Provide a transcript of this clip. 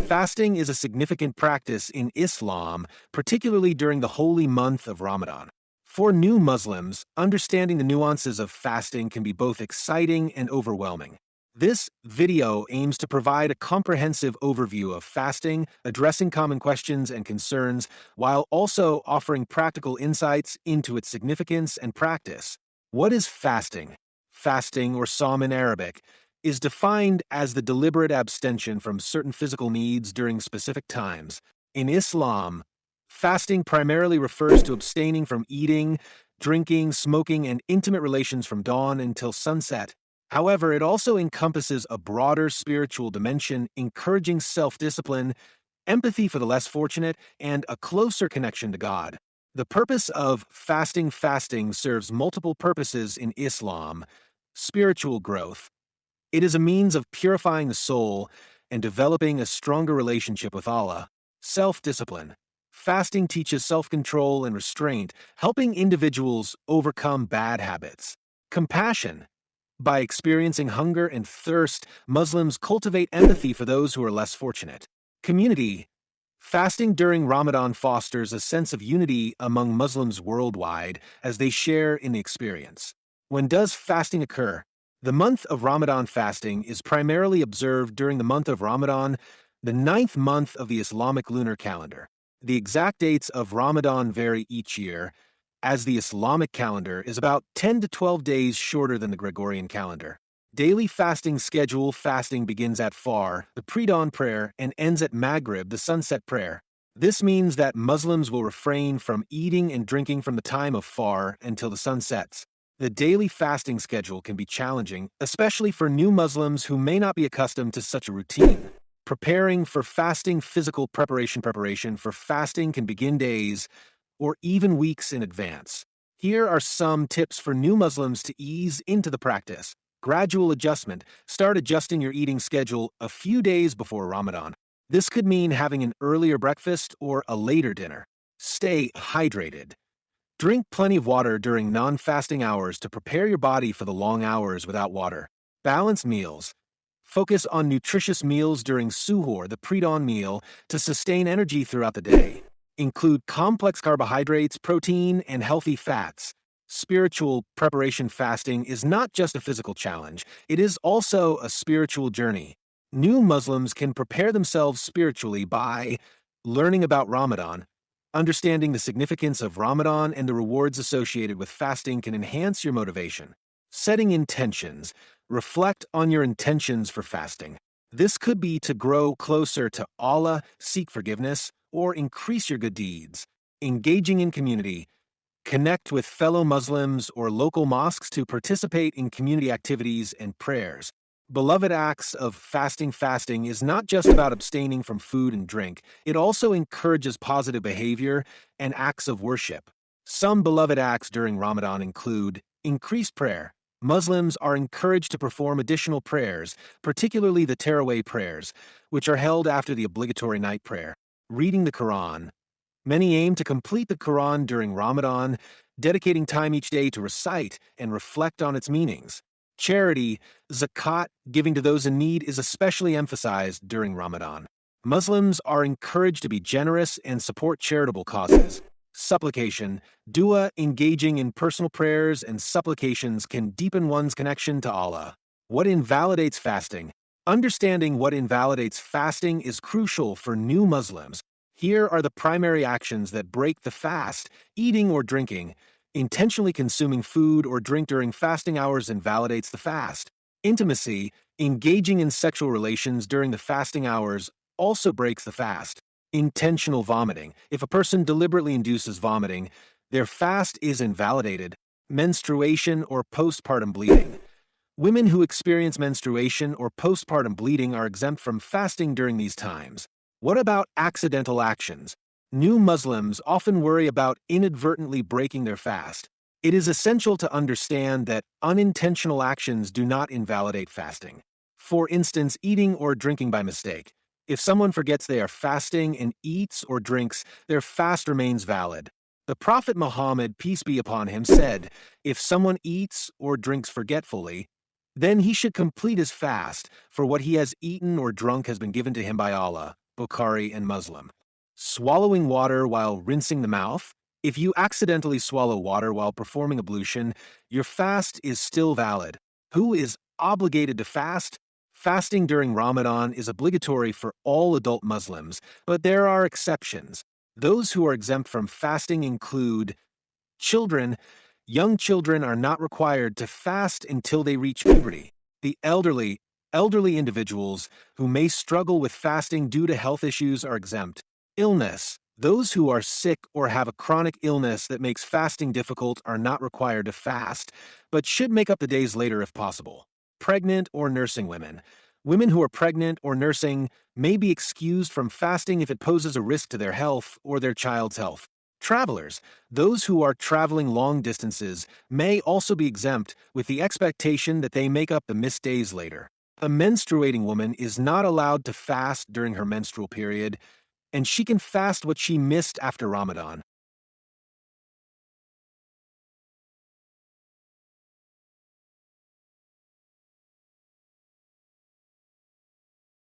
Fasting is a significant practice in Islam, particularly during the holy month of Ramadan. For new Muslims, understanding the nuances of fasting can be both exciting and overwhelming. This video aims to provide a comprehensive overview of fasting, addressing common questions and concerns, while also offering practical insights into its significance and practice. What is fasting? Fasting, or Sawm in Arabic, is defined as the deliberate abstention from certain physical needs during specific times. In Islam, fasting primarily refers to abstaining from eating, drinking, smoking, and intimate relations from dawn until sunset. However, it also encompasses a broader spiritual dimension, encouraging self-discipline, empathy for the less fortunate, and a closer connection to God. The purpose of fasting serves multiple purposes in Islam. Spiritual growth. It is a means of purifying the soul and developing a stronger relationship with Allah. Self-discipline. Fasting teaches self-control and restraint, helping individuals overcome bad habits. Compassion. By experiencing hunger and thirst, Muslims cultivate empathy for those who are less fortunate. Community. Fasting during Ramadan fosters a sense of unity among Muslims worldwide as they share in the experience. When does fasting occur? The month of Ramadan fasting is primarily observed during the month of Ramadan, the 9th month of the Islamic lunar calendar. The exact dates of Ramadan vary each year, as the Islamic calendar is about 10 to 12 days shorter than the Gregorian calendar. Daily fasting schedule. Fasting begins at Fajr, the pre-dawn prayer, and ends at Maghrib, the sunset prayer. This means that Muslims will refrain from eating and drinking from the time of Fajr until the sun sets. The daily fasting schedule can be challenging, especially for new Muslims who may not be accustomed to such a routine. Preparing for fasting. Physical preparation for fasting can begin days or even weeks in advance. Here are some tips for new Muslims to ease into the practice. Gradual adjustment. Start adjusting your eating schedule a few days before Ramadan. This could mean having an earlier breakfast or a later dinner. Stay hydrated. Drink plenty of water during non-fasting hours to prepare your body for the long hours without water. Balance meals. Focus on nutritious meals during suhoor, the pre-dawn meal, to sustain energy throughout the day. Include complex carbohydrates, protein, and healthy fats. Spiritual preparation. Fasting is not just a physical challenge, it is also a spiritual journey. New Muslims can prepare themselves spiritually by learning about Ramadan. Understanding the significance of Ramadan and the rewards associated with fasting can enhance your motivation. Setting intentions. Reflect on your intentions for fasting. This could be to grow closer to Allah, seek forgiveness, or increase your good deeds. Engaging in community. Connect with fellow Muslims or local mosques to participate in community activities and prayers. Beloved acts of fasting. Fasting is not just about abstaining from food and drink, it also encourages positive behavior and acts of worship. Some beloved acts during Ramadan include increased prayer. Muslims are encouraged to perform additional prayers, particularly the Taraweeh prayers, which are held after the obligatory night prayer. Reading the Quran. Many aim to complete the Quran during Ramadan, dedicating time each day to recite and reflect on its meanings. Charity, zakat, giving to those in need, is especially emphasized during Ramadan. Muslims are encouraged to be generous and support charitable causes. Supplication, dua, engaging in personal prayers and supplications can deepen one's connection to Allah. What invalidates fasting? Understanding what invalidates fasting is crucial for new Muslims. Here are the primary actions that break the fast: eating or drinking. Intentionally consuming food or drink during fasting hours invalidates the fast. Intimacy, engaging in sexual relations during the fasting hours, also breaks the fast. Intentional vomiting. If a person deliberately induces vomiting, their fast is invalidated. Menstruation or postpartum bleeding. Women who experience menstruation or postpartum bleeding are exempt from fasting during these times. What about accidental actions? New Muslims often worry about inadvertently breaking their fast. It is essential to understand that unintentional actions do not invalidate fasting. For instance, eating or drinking by mistake. If someone forgets they are fasting and eats or drinks, their fast remains valid. The Prophet Muhammad, peace be upon him, said, "If someone eats or drinks forgetfully, then he should complete his fast, for what he has eaten or drunk has been given to him by Allah." Bukhari, and Muslim. Swallowing water while rinsing the mouth. If you accidentally swallow water while performing ablution, your fast is still valid. Who is obligated to fast? Fasting during Ramadan is obligatory for all adult Muslims, but there are exceptions. Those who are exempt from fasting include children. Young children are not required to fast until they reach puberty. The elderly individuals who may struggle with fasting due to health issues are exempt. Illness. Those who are sick or have a chronic illness that makes fasting difficult are not required to fast, but should make up the days later if possible. Pregnant or nursing women. Women who are pregnant or nursing may be excused from fasting if it poses a risk to their health or their child's health. Travelers. Those who are traveling long distances may also be exempt with the expectation that they make up the missed days later. A menstruating woman is not allowed to fast during her menstrual period, and she can fast what she missed after Ramadan.